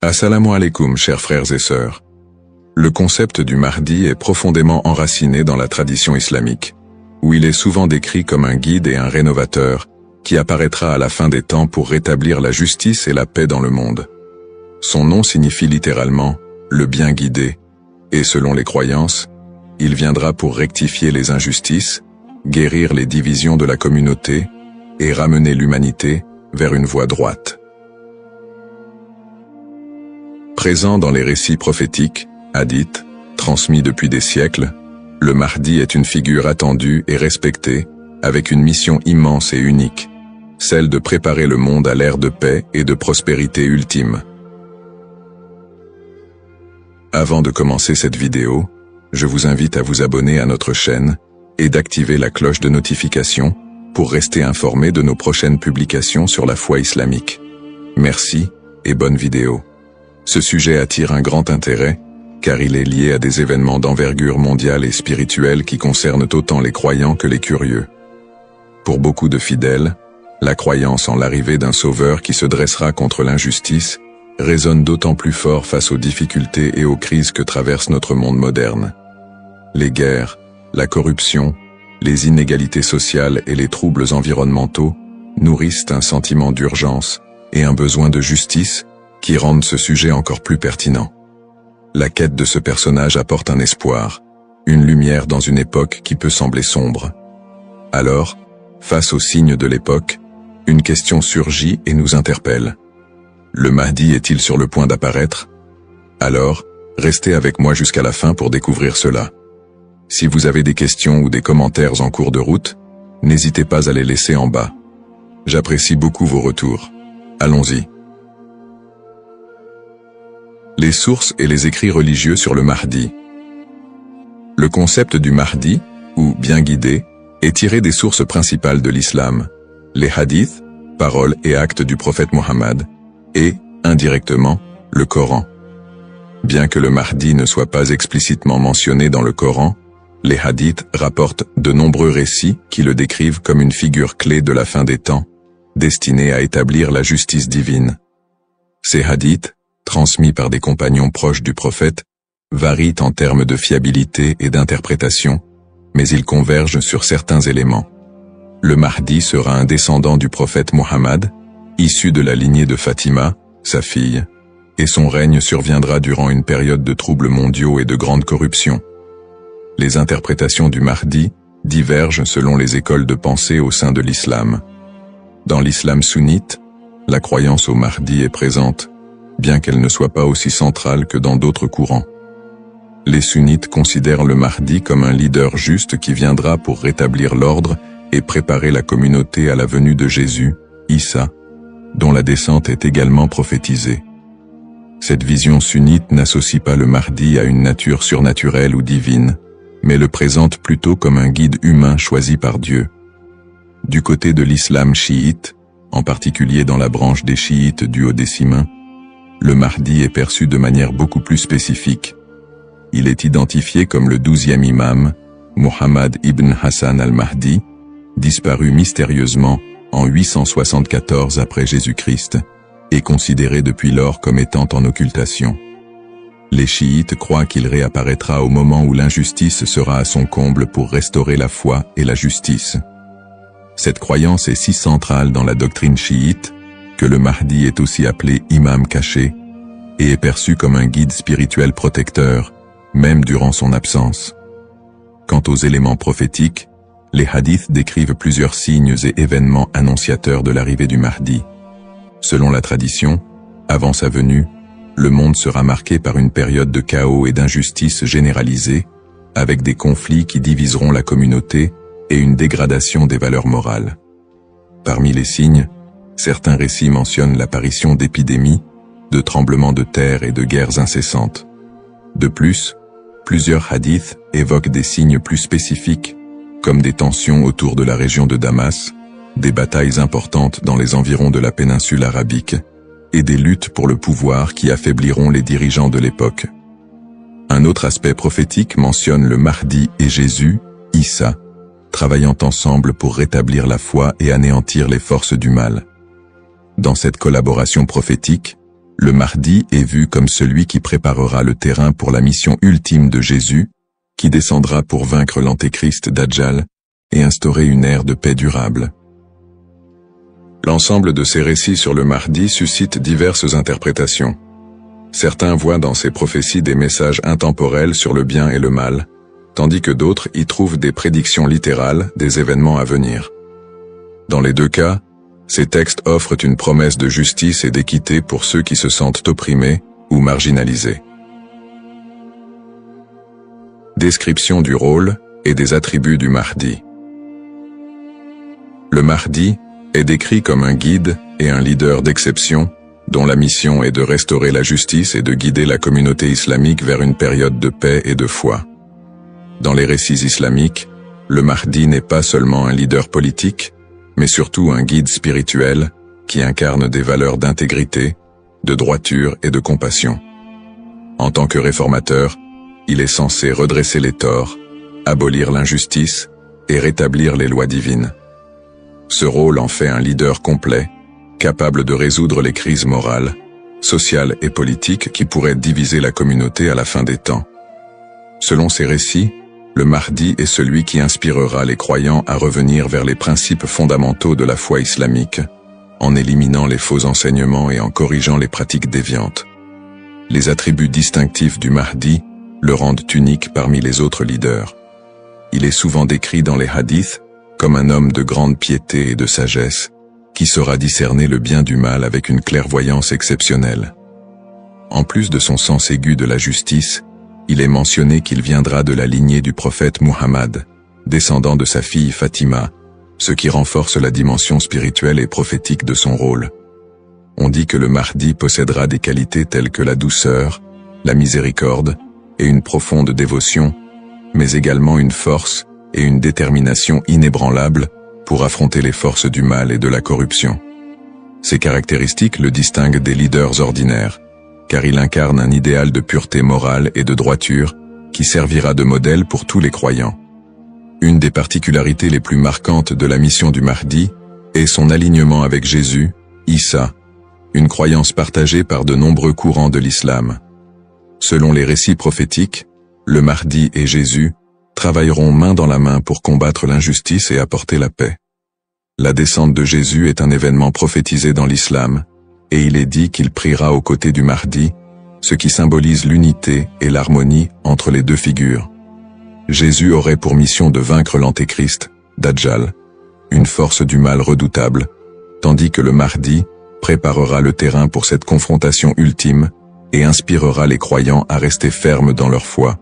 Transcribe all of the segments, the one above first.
Assalamu alaikum, chers frères et sœurs. Le concept du Mahdi est profondément enraciné dans la tradition islamique, où il est souvent décrit comme un guide et un rénovateur qui apparaîtra à la fin des temps pour rétablir la justice et la paix dans le monde. Son nom signifie littéralement « le bien guidé », et selon les croyances, il viendra pour rectifier les injustices, guérir les divisions de la communauté et ramener l'humanité vers une voie droite. Présent dans les récits prophétiques, hadiths, transmis depuis des siècles, le Mahdi est une figure attendue et respectée, avec une mission immense et unique, celle de préparer le monde à l'ère de paix et de prospérité ultime. Avant de commencer cette vidéo, je vous invite à vous abonner à notre chaîne et d'activer la cloche de notification pour rester informé de nos prochaines publications sur la foi islamique. Merci et bonne vidéo. Ce sujet attire un grand intérêt, car il est lié à des événements d'envergure mondiale et spirituelle qui concernent autant les croyants que les curieux. Pour beaucoup de fidèles, la croyance en l'arrivée d'un sauveur qui se dressera contre l'injustice résonne d'autant plus fort face aux difficultés et aux crises que traverse notre monde moderne. Les guerres, la corruption, les inégalités sociales et les troubles environnementaux nourrissent un sentiment d'urgence et un besoin de justice qui rendent ce sujet encore plus pertinent. La quête de ce personnage apporte un espoir, une lumière dans une époque qui peut sembler sombre. Alors, face aux signes de l'époque, une question surgit et nous interpelle. Le Mahdi est-il sur le point d'apparaître? Alors, restez avec moi jusqu'à la fin pour découvrir cela. Si vous avez des questions ou des commentaires en cours de route, n'hésitez pas à les laisser en bas. J'apprécie beaucoup vos retours. Allons-y. Les sources et les écrits religieux sur le Mahdi. Le concept du Mahdi, ou bien guidé, est tiré des sources principales de l'islam, les hadiths, paroles et actes du prophète Mohammed, et, indirectement, le Coran. Bien que le Mahdi ne soit pas explicitement mentionné dans le Coran, les hadiths rapportent de nombreux récits qui le décrivent comme une figure clé de la fin des temps, destinée à établir la justice divine. Ces hadiths, transmis par des compagnons proches du prophète, varient en termes de fiabilité et d'interprétation, mais ils convergent sur certains éléments. Le Mahdi sera un descendant du prophète Mohammed, issu de la lignée de Fatima, sa fille, et son règne surviendra durant une période de troubles mondiaux et de grande corruption. Les interprétations du Mahdi divergent selon les écoles de pensée au sein de l'islam. Dans l'islam sunnite, la croyance au Mahdi est présente, bien qu'elle ne soit pas aussi centrale que dans d'autres courants. Les sunnites considèrent le Mahdi comme un leader juste qui viendra pour rétablir l'ordre et préparer la communauté à la venue de Jésus, Issa, dont la descente est également prophétisée. Cette vision sunnite n'associe pas le Mahdi à une nature surnaturelle ou divine, mais le présente plutôt comme un guide humain choisi par Dieu. Du côté de l'islam chiite, en particulier dans la branche des chiites duodécimains, le Mahdi est perçu de manière beaucoup plus spécifique. Il est identifié comme le 12e imam, Muhammad ibn Hassan al-Mahdi, disparu mystérieusement en 874 après Jésus-Christ, et considéré depuis lors comme étant en occultation. Les chiites croient qu'il réapparaîtra au moment où l'injustice sera à son comble pour restaurer la foi et la justice. Cette croyance est si centrale dans la doctrine chiite que le Mahdi est aussi appelé imam caché et est perçu comme un guide spirituel protecteur, même durant son absence. Quant aux éléments prophétiques, les hadiths décrivent plusieurs signes et événements annonciateurs de l'arrivée du Mahdi. Selon la tradition, avant sa venue, le monde sera marqué par une période de chaos et d'injustice généralisée, avec des conflits qui diviseront la communauté et une dégradation des valeurs morales. Parmi les signes, certains récits mentionnent l'apparition d'épidémies, de tremblements de terre et de guerres incessantes. De plus, plusieurs hadiths évoquent des signes plus spécifiques, comme des tensions autour de la région de Damas, des batailles importantes dans les environs de la péninsule arabique, et des luttes pour le pouvoir qui affaibliront les dirigeants de l'époque. Un autre aspect prophétique mentionne le Mahdi et Jésus, Issa, travaillant ensemble pour rétablir la foi et anéantir les forces du mal. Dans cette collaboration prophétique, le Mahdi est vu comme celui qui préparera le terrain pour la mission ultime de Jésus, qui descendra pour vaincre l'antéchrist Dajjal et instaurer une ère de paix durable. L'ensemble de ces récits sur le Mahdi suscite diverses interprétations. Certains voient dans ces prophéties des messages intemporels sur le bien et le mal, tandis que d'autres y trouvent des prédictions littérales des événements à venir. Dans les deux cas, ces textes offrent une promesse de justice et d'équité pour ceux qui se sentent opprimés ou marginalisés. Description du rôle et des attributs du Mahdi. Le Mahdi est décrit comme un guide et un leader d'exception, dont la mission est de restaurer la justice et de guider la communauté islamique vers une période de paix et de foi. Dans les récits islamiques, le Mahdi n'est pas seulement un leader politique, mais surtout un guide spirituel qui incarne des valeurs d'intégrité, de droiture et de compassion. En tant que réformateur, il est censé redresser les torts, abolir l'injustice et rétablir les lois divines. Ce rôle en fait un leader complet, capable de résoudre les crises morales, sociales et politiques qui pourraient diviser la communauté à la fin des temps. Selon ces récits, le Mahdi est celui qui inspirera les croyants à revenir vers les principes fondamentaux de la foi islamique, en éliminant les faux enseignements et en corrigeant les pratiques déviantes. Les attributs distinctifs du Mahdi le rendent unique parmi les autres leaders. Il est souvent décrit dans les hadiths comme un homme de grande piété et de sagesse, qui saura discerner le bien du mal avec une clairvoyance exceptionnelle. En plus de son sens aigu de la justice, il est mentionné qu'il viendra de la lignée du prophète Muhammad, descendant de sa fille Fatima, ce qui renforce la dimension spirituelle et prophétique de son rôle. On dit que le Mahdi possédera des qualités telles que la douceur, la miséricorde et une profonde dévotion, mais également une force et une détermination inébranlables pour affronter les forces du mal et de la corruption. Ces caractéristiques le distinguent des leaders ordinaires, car il incarne un idéal de pureté morale et de droiture qui servira de modèle pour tous les croyants. Une des particularités les plus marquantes de la mission du Mahdi est son alignement avec Jésus, Issa, une croyance partagée par de nombreux courants de l'islam. Selon les récits prophétiques, le Mahdi et Jésus travailleront main dans la main pour combattre l'injustice et apporter la paix. La descente de Jésus est un événement prophétisé dans l'islam, et il est dit qu'il priera aux côtés du Mahdi, ce qui symbolise l'unité et l'harmonie entre les deux figures. Jésus aurait pour mission de vaincre l'antéchrist, Dajjal, une force du mal redoutable, tandis que le Mahdi préparera le terrain pour cette confrontation ultime et inspirera les croyants à rester fermes dans leur foi.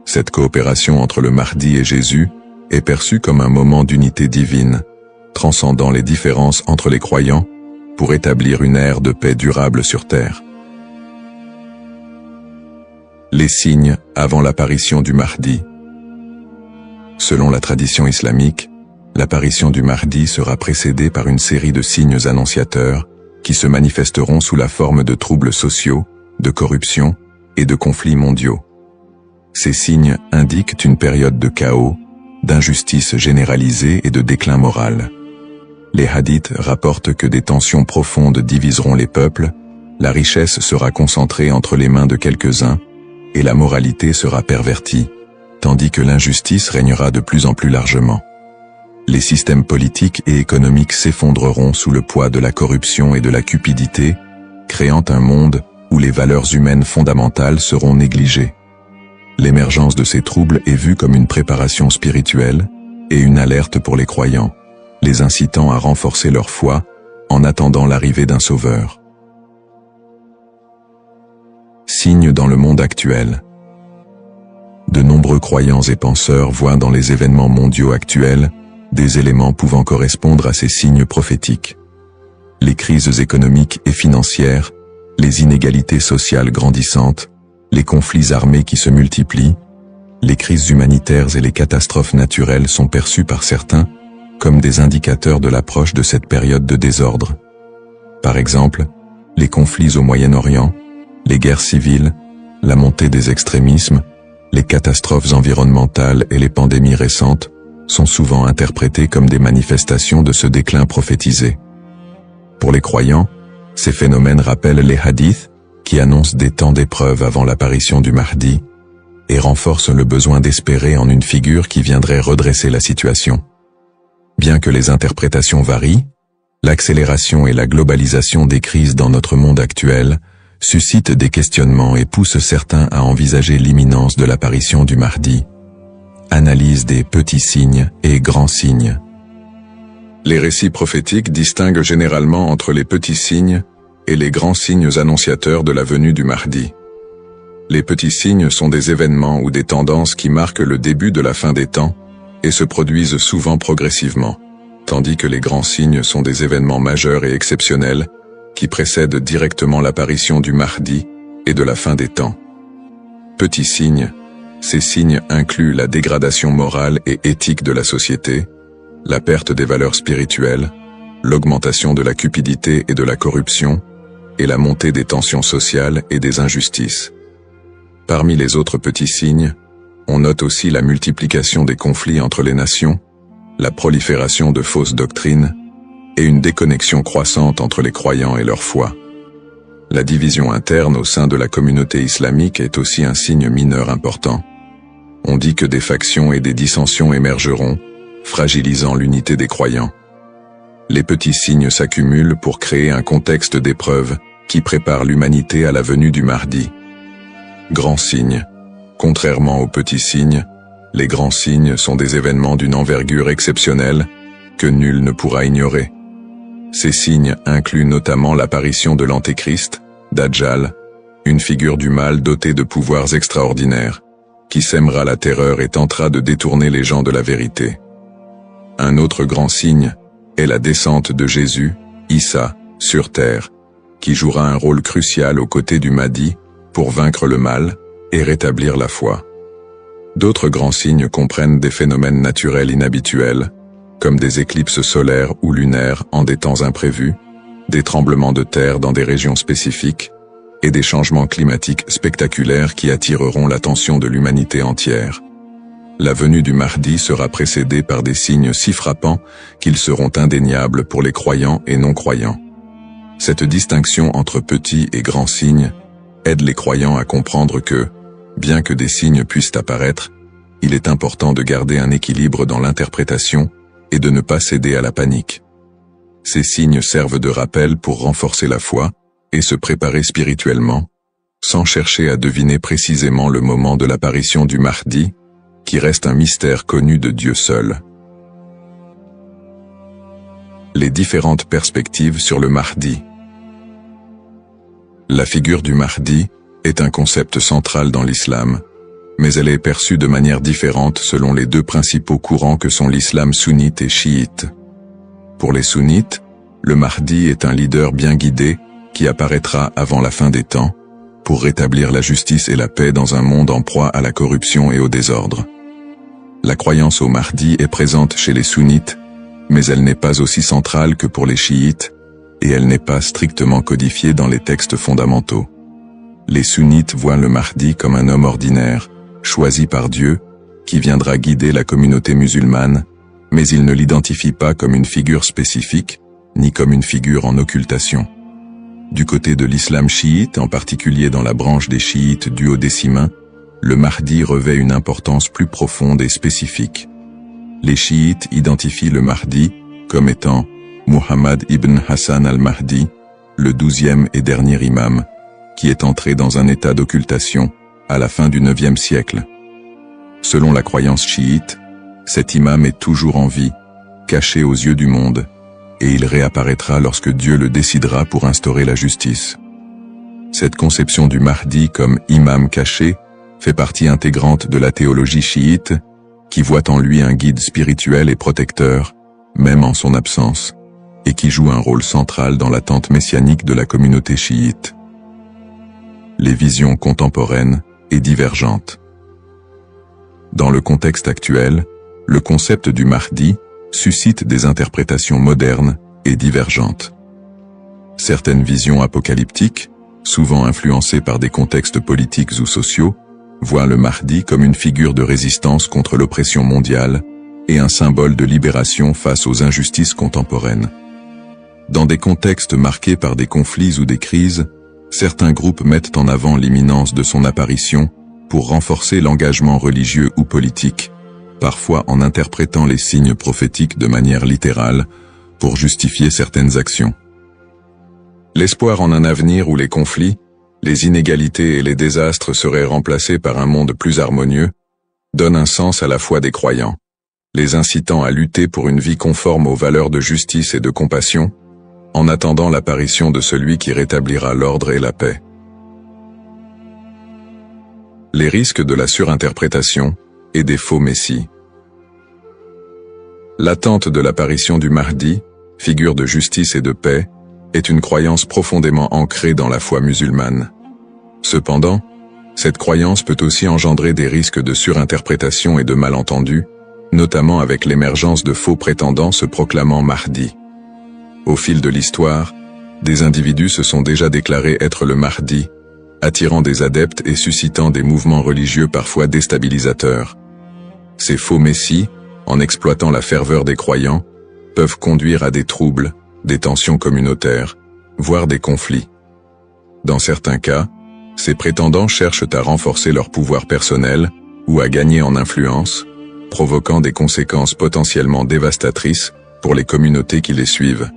Cette coopération entre le Mahdi et Jésus est perçue comme un moment d'unité divine, transcendant les différences entre les croyants pour établir une ère de paix durable sur terre. Les signes avant l'apparition du Mahdi. Selon la tradition islamique, l'apparition du Mahdi sera précédée par une série de signes annonciateurs qui se manifesteront sous la forme de troubles sociaux, de corruption et de conflits mondiaux. Ces signes indiquent une période de chaos, d'injustice généralisée et de déclin moral. Les hadiths rapportent que des tensions profondes diviseront les peuples, la richesse sera concentrée entre les mains de quelques-uns, et la moralité sera pervertie, tandis que l'injustice régnera de plus en plus largement. Les systèmes politiques et économiques s'effondreront sous le poids de la corruption et de la cupidité, créant un monde où les valeurs humaines fondamentales seront négligées. L'émergence de ces troubles est vue comme une préparation spirituelle et une alerte pour les croyants, les incitant à renforcer leur foi en attendant l'arrivée d'un sauveur. Signes dans le monde actuel. De nombreux croyants et penseurs voient dans les événements mondiaux actuels des éléments pouvant correspondre à ces signes prophétiques. Les crises économiques et financières, les inégalités sociales grandissantes, les conflits armés qui se multiplient, les crises humanitaires et les catastrophes naturelles sont perçues par certains comme des indicateurs de l'approche de cette période de désordre. Par exemple, les conflits au Moyen-Orient, les guerres civiles, la montée des extrémismes, les catastrophes environnementales et les pandémies récentes sont souvent interprétés comme des manifestations de ce déclin prophétisé. Pour les croyants, Ces phénomènes rappellent les hadiths, qui annoncent des temps d'épreuve avant l'apparition du Mahdi, et renforcent le besoin d'espérer en une figure qui viendrait redresser la situation. Bien que les interprétations varient, l'accélération et la globalisation des crises dans notre monde actuel suscitent des questionnements et poussent certains à envisager l'imminence de l'apparition du Mahdi. Analyse des petits signes et grands signes. Les récits prophétiques distinguent généralement entre les petits signes et les grands signes annonciateurs de la venue du Mahdi. Les petits signes sont des événements ou des tendances qui marquent le début de la fin des temps et se produisent souvent progressivement, tandis que les grands signes sont des événements majeurs et exceptionnels qui précèdent directement l'apparition du Mahdi et de la fin des temps. Petits signes, ces signes incluent la dégradation morale et éthique de la société, la perte des valeurs spirituelles, l'augmentation de la cupidité et de la corruption, et la montée des tensions sociales et des injustices. Parmi les autres petits signes, on note aussi la multiplication des conflits entre les nations, la prolifération de fausses doctrines, et une déconnexion croissante entre les croyants et leur foi. La division interne au sein de la communauté islamique est aussi un signe mineur important. On dit que des factions et des dissensions émergeront, fragilisant l'unité des croyants. Les petits signes s'accumulent pour créer un contexte d'épreuve qui prépare l'humanité à la venue du Mahdi. Grands signes. Contrairement aux petits signes, les grands signes sont des événements d'une envergure exceptionnelle que nul ne pourra ignorer. Ces signes incluent notamment l'apparition de l'Antéchrist, Dajjal, une figure du mal dotée de pouvoirs extraordinaires, qui sèmera la terreur et tentera de détourner les gens de la vérité. Un autre grand signe est la descente de Jésus, Issa, sur terre, qui jouera un rôle crucial aux côtés du Mahdi pour vaincre le mal et rétablir la foi. D'autres grands signes comprennent des phénomènes naturels inhabituels, comme des éclipses solaires ou lunaires en des temps imprévus, des tremblements de terre dans des régions spécifiques, et des changements climatiques spectaculaires qui attireront l'attention de l'humanité entière. La venue du Mahdi sera précédée par des signes si frappants qu'ils seront indéniables pour les croyants et non-croyants. Cette distinction entre petits et grands signes aide les croyants à comprendre que, bien que des signes puissent apparaître, il est important de garder un équilibre dans l'interprétation et de ne pas céder à la panique. Ces signes servent de rappel pour renforcer la foi et se préparer spirituellement, sans chercher à deviner précisément le moment de l'apparition du Mahdi, qui reste un mystère connu de Dieu seul. Les différentes perspectives sur le Mahdi. La figure du Mahdi est un concept central dans l'islam, mais elle est perçue de manière différente selon les deux principaux courants que sont l'islam sunnite et chiite. Pour les sunnites, le Mahdi est un leader bien guidé qui apparaîtra avant la fin des temps, pour rétablir la justice et la paix dans un monde en proie à la corruption et au désordre. La croyance au Mahdi est présente chez les sunnites, mais elle n'est pas aussi centrale que pour les chiites, et elle n'est pas strictement codifiée dans les textes fondamentaux. Les sunnites voient le Mahdi comme un homme ordinaire, choisi par Dieu, qui viendra guider la communauté musulmane, mais ils ne l'identifient pas comme une figure spécifique, ni comme une figure en occultation. Du côté de l'islam chiite, en particulier dans la branche des chiites duodécimains, le Mahdi revêt une importance plus profonde et spécifique. Les chiites identifient le Mahdi comme étant Muhammad ibn Hassan al-Mahdi, le 12e et dernier imam, qui est entré dans un état d'occultation à la fin du 9e siècle. Selon la croyance chiite, cet imam est toujours en vie, caché aux yeux du monde, et il réapparaîtra lorsque Dieu le décidera pour instaurer la justice. Cette conception du Mahdi comme imam caché fait partie intégrante de la théologie chiite, qui voit en lui un guide spirituel et protecteur, même en son absence, et qui joue un rôle central dans l'attente messianique de la communauté chiite. Les visions contemporaines et divergentes. Dans le contexte actuel, le concept du Mahdi suscite des interprétations modernes et divergentes. Certaines visions apocalyptiques, souvent influencées par des contextes politiques ou sociaux, voient le Mahdi comme une figure de résistance contre l'oppression mondiale et un symbole de libération face aux injustices contemporaines. Dans des contextes marqués par des conflits ou des crises, certains groupes mettent en avant l'imminence de son apparition pour renforcer l'engagement religieux ou politique, parfois en interprétant les signes prophétiques de manière littérale pour justifier certaines actions. L'espoir en un avenir où les conflits, les inégalités et les désastres seraient remplacés par un monde plus harmonieux, donne un sens à la foi des croyants, les incitant à lutter pour une vie conforme aux valeurs de justice et de compassion, en attendant l'apparition de celui qui rétablira l'ordre et la paix. Les risques de la surinterprétation et des faux messies. L'attente de l'apparition du Mahdi, figure de justice et de paix, est une croyance profondément ancrée dans la foi musulmane. Cependant, cette croyance peut aussi engendrer des risques de surinterprétation et de malentendus, notamment avec l'émergence de faux prétendants se proclamant Mahdi. Au fil de l'histoire, des individus se sont déjà déclarés être le Mahdi, attirant des adeptes et suscitant des mouvements religieux parfois déstabilisateurs. Ces faux messies, en exploitant la ferveur des croyants, peuvent conduire à des troubles, des tensions communautaires, voire des conflits. Dans certains cas, ces prétendants cherchent à renforcer leur pouvoir personnel ou à gagner en influence, provoquant des conséquences potentiellement dévastatrices pour les communautés qui les suivent.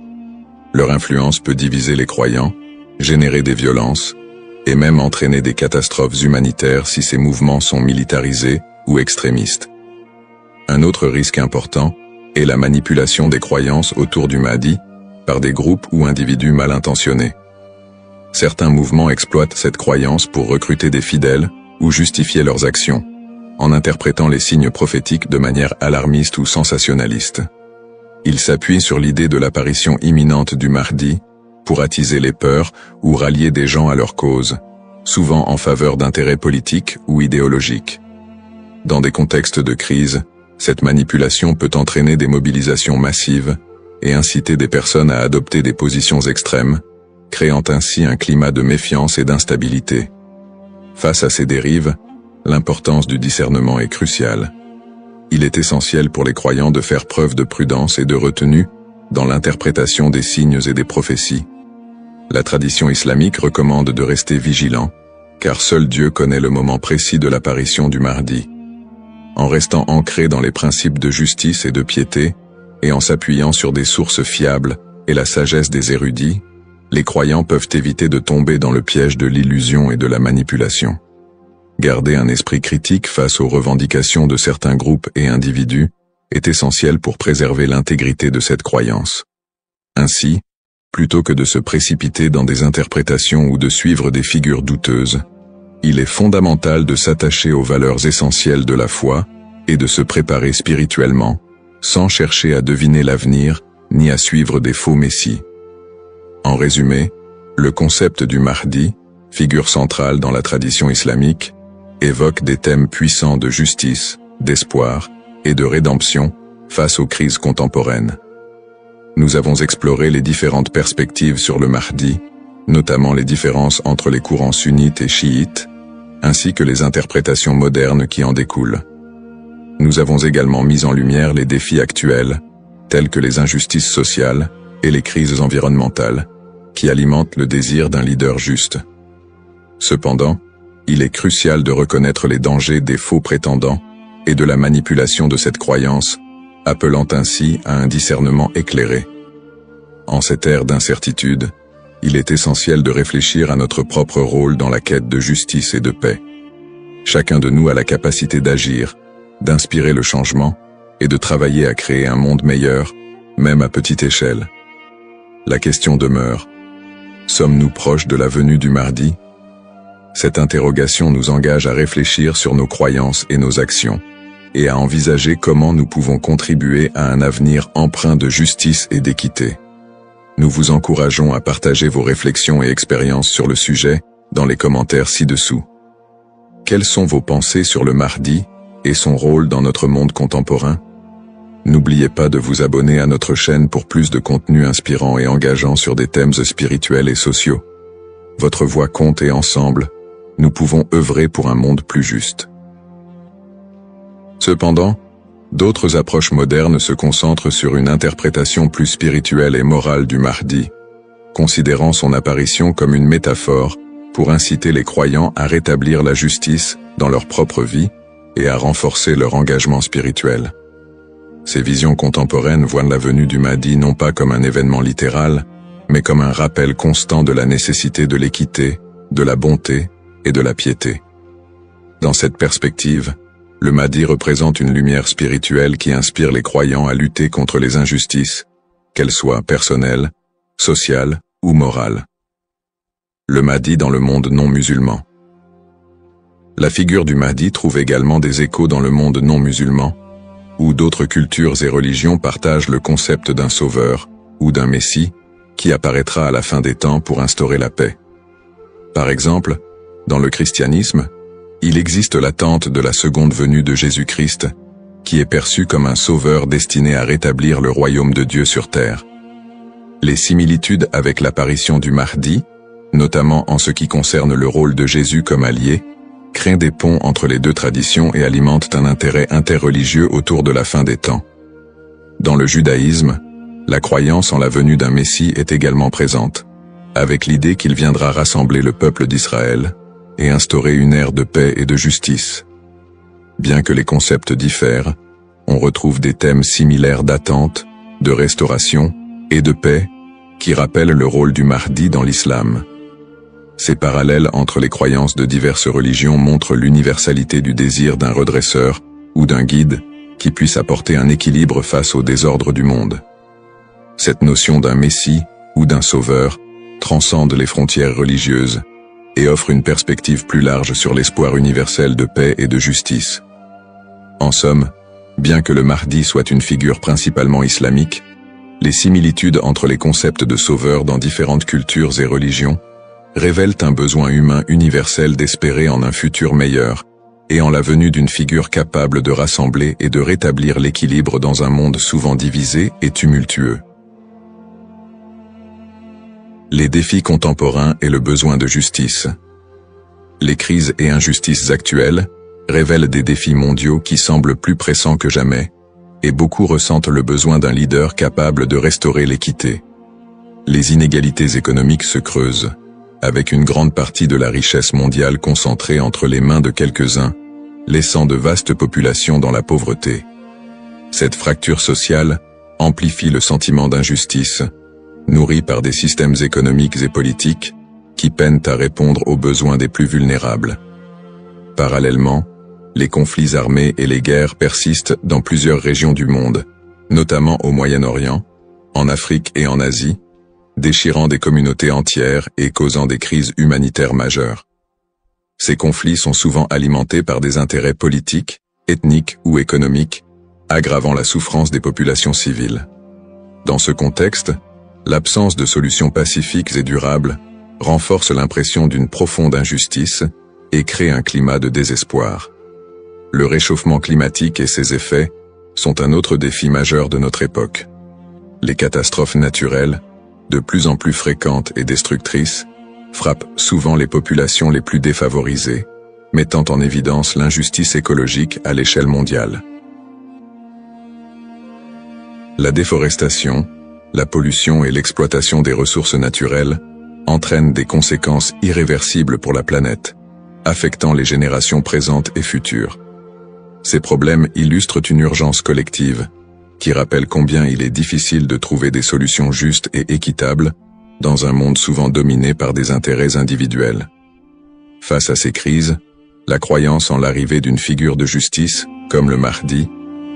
Leur influence peut diviser les croyants, générer des violences, et même entraîner des catastrophes humanitaires si ces mouvements sont militarisés ou extrémistes. Un autre risque important est la manipulation des croyances autour du Mahdi par des groupes ou individus mal intentionnés. Certains mouvements exploitent cette croyance pour recruter des fidèles ou justifier leurs actions, en interprétant les signes prophétiques de manière alarmiste ou sensationnaliste. Ils s'appuient sur l'idée de l'apparition imminente du Mahdi pour attiser les peurs ou rallier des gens à leur cause, souvent en faveur d'intérêts politiques ou idéologiques. Dans des contextes de crise, cette manipulation peut entraîner des mobilisations massives et inciter des personnes à adopter des positions extrêmes, créant ainsi un climat de méfiance et d'instabilité. Face à ces dérives, l'importance du discernement est cruciale. Il est essentiel pour les croyants de faire preuve de prudence et de retenue dans l'interprétation des signes et des prophéties. La tradition islamique recommande de rester vigilant, car seul Dieu connaît le moment précis de l'apparition du Mahdi. En restant ancré dans les principes de justice et de piété, et en s'appuyant sur des sources fiables et la sagesse des érudits, les croyants peuvent éviter de tomber dans le piège de l'illusion et de la manipulation. Garder un esprit critique face aux revendications de certains groupes et individus est essentiel pour préserver l'intégrité de cette croyance. Ainsi, plutôt que de se précipiter dans des interprétations ou de suivre des figures douteuses, il est fondamental de s'attacher aux valeurs essentielles de la foi et de se préparer spirituellement, sans chercher à deviner l'avenir ni à suivre des faux messies. En résumé, le concept du Mahdi, figure centrale dans la tradition islamique, évoque des thèmes puissants de justice, d'espoir et de rédemption face aux crises contemporaines. Nous avons exploré les différentes perspectives sur le Mahdi, notamment les différences entre les courants sunnites et chiites, ainsi que les interprétations modernes qui en découlent. Nous avons également mis en lumière les défis actuels, tels que les injustices sociales et les crises environnementales, qui alimentent le désir d'un leader juste. Cependant, il est crucial de reconnaître les dangers des faux prétendants et de la manipulation de cette croyance, appelant ainsi à un discernement éclairé. En cette ère d'incertitude, il est essentiel de réfléchir à notre propre rôle dans la quête de justice et de paix. Chacun de nous a la capacité d'agir, d'inspirer le changement et de travailler à créer un monde meilleur, même à petite échelle. La question demeure: sommes-nous proches de la venue du Mahdi? Cette interrogation nous engage à réfléchir sur nos croyances et nos actions, et à envisager comment nous pouvons contribuer à un avenir empreint de justice et d'équité. Nous vous encourageons à partager vos réflexions et expériences sur le sujet dans les commentaires ci-dessous. Quelles sont vos pensées sur le Mahdi et son rôle dans notre monde contemporain? N'oubliez pas de vous abonner à notre chaîne pour plus de contenu inspirant et engageant sur des thèmes spirituels et sociaux. Votre voix compte et ensemble, nous pouvons œuvrer pour un monde plus juste. Cependant, D'autres approches modernes se concentrent sur une interprétation plus spirituelle et morale du Mahdi, considérant son apparition comme une métaphore pour inciter les croyants à rétablir la justice dans leur propre vie et à renforcer leur engagement spirituel. Ces visions contemporaines voient la venue du Mahdi non pas comme un événement littéral, mais comme un rappel constant de la nécessité de l'équité, de la bonté et de la piété. Dans cette perspective, le Mahdi représente une lumière spirituelle qui inspire les croyants à lutter contre les injustices, qu'elles soient personnelles, sociales ou morales. Le Mahdi dans le monde non musulman. La figure du Mahdi trouve également des échos dans le monde non musulman, où d'autres cultures et religions partagent le concept d'un sauveur ou d'un messie qui apparaîtra à la fin des temps pour instaurer la paix. Par exemple, dans le christianisme, il existe l'attente de la seconde venue de Jésus-Christ, qui est perçu comme un sauveur destiné à rétablir le royaume de Dieu sur terre. Les similitudes avec l'apparition du Mahdi, notamment en ce qui concerne le rôle de Jésus comme allié, créent des ponts entre les deux traditions et alimentent un intérêt interreligieux autour de la fin des temps. Dans le judaïsme, la croyance en la venue d'un Messie est également présente, avec l'idée qu'il viendra rassembler le peuple d'Israël et instaurer une ère de paix et de justice. Bien que les concepts diffèrent, on retrouve des thèmes similaires d'attente, de restauration et de paix qui rappellent le rôle du Mahdi dans l'islam. Ces parallèles entre les croyances de diverses religions montrent l'universalité du désir d'un redresseur ou d'un guide qui puisse apporter un équilibre face au désordre du monde. Cette notion d'un Messie ou d'un sauveur transcende les frontières religieuses et offre une perspective plus large sur l'espoir universel de paix et de justice. En somme, bien que le Mahdi soit une figure principalement islamique, les similitudes entre les concepts de sauveur dans différentes cultures et religions révèlent un besoin humain universel d'espérer en un futur meilleur et en la venue d'une figure capable de rassembler et de rétablir l'équilibre dans un monde souvent divisé et tumultueux. Les défis contemporains et le besoin de justice. Les crises et injustices actuelles révèlent des défis mondiaux qui semblent plus pressants que jamais, et beaucoup ressentent le besoin d'un leader capable de restaurer l'équité. Les inégalités économiques se creusent, avec une grande partie de la richesse mondiale concentrée entre les mains de quelques-uns, laissant de vastes populations dans la pauvreté. Cette fracture sociale amplifie le sentiment d'injustice, nourri par des systèmes économiques et politiques qui peinent à répondre aux besoins des plus vulnérables. Parallèlement, les conflits armés et les guerres persistent dans plusieurs régions du monde, notamment au Moyen-Orient, en Afrique et en Asie, déchirant des communautés entières et causant des crises humanitaires majeures. Ces conflits sont souvent alimentés par des intérêts politiques, ethniques ou économiques, aggravant la souffrance des populations civiles. Dans ce contexte, l'absence de solutions pacifiques et durables renforce l'impression d'une profonde injustice et crée un climat de désespoir. Le réchauffement climatique et ses effets sont un autre défi majeur de notre époque. Les catastrophes naturelles, de plus en plus fréquentes et destructrices, frappent souvent les populations les plus défavorisées, mettant en évidence l'injustice écologique à l'échelle mondiale. La déforestation, la pollution et l'exploitation des ressources naturelles entraînent des conséquences irréversibles pour la planète, affectant les générations présentes et futures. Ces problèmes illustrent une urgence collective, qui rappelle combien il est difficile de trouver des solutions justes et équitables dans un monde souvent dominé par des intérêts individuels. Face à ces crises, la croyance en l'arrivée d'une figure de justice, comme le Mahdi,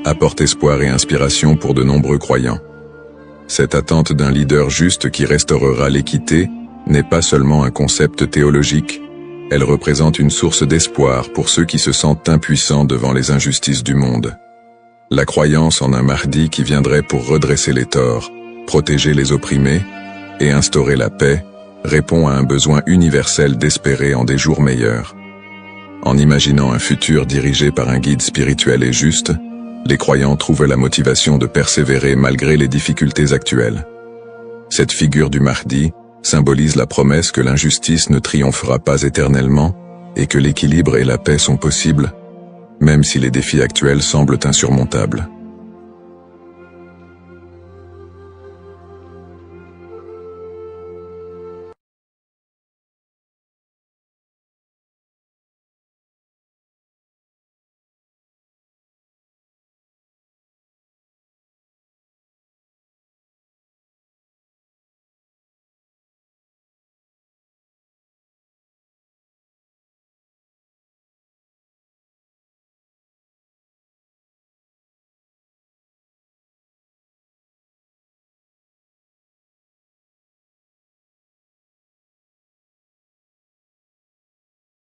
apporte espoir et inspiration pour de nombreux croyants. Cette attente d'un leader juste qui restaurera l'équité n'est pas seulement un concept théologique, elle représente une source d'espoir pour ceux qui se sentent impuissants devant les injustices du monde. La croyance en un Mahdi qui viendrait pour redresser les torts, protéger les opprimés et instaurer la paix répond à un besoin universel d'espérer en des jours meilleurs. En imaginant un futur dirigé par un guide spirituel et juste, les croyants trouvent la motivation de persévérer malgré les difficultés actuelles. Cette figure du Mahdi symbolise la promesse que l'injustice ne triomphera pas éternellement et que l'équilibre et la paix sont possibles. même si les défis actuels semblent insurmontables.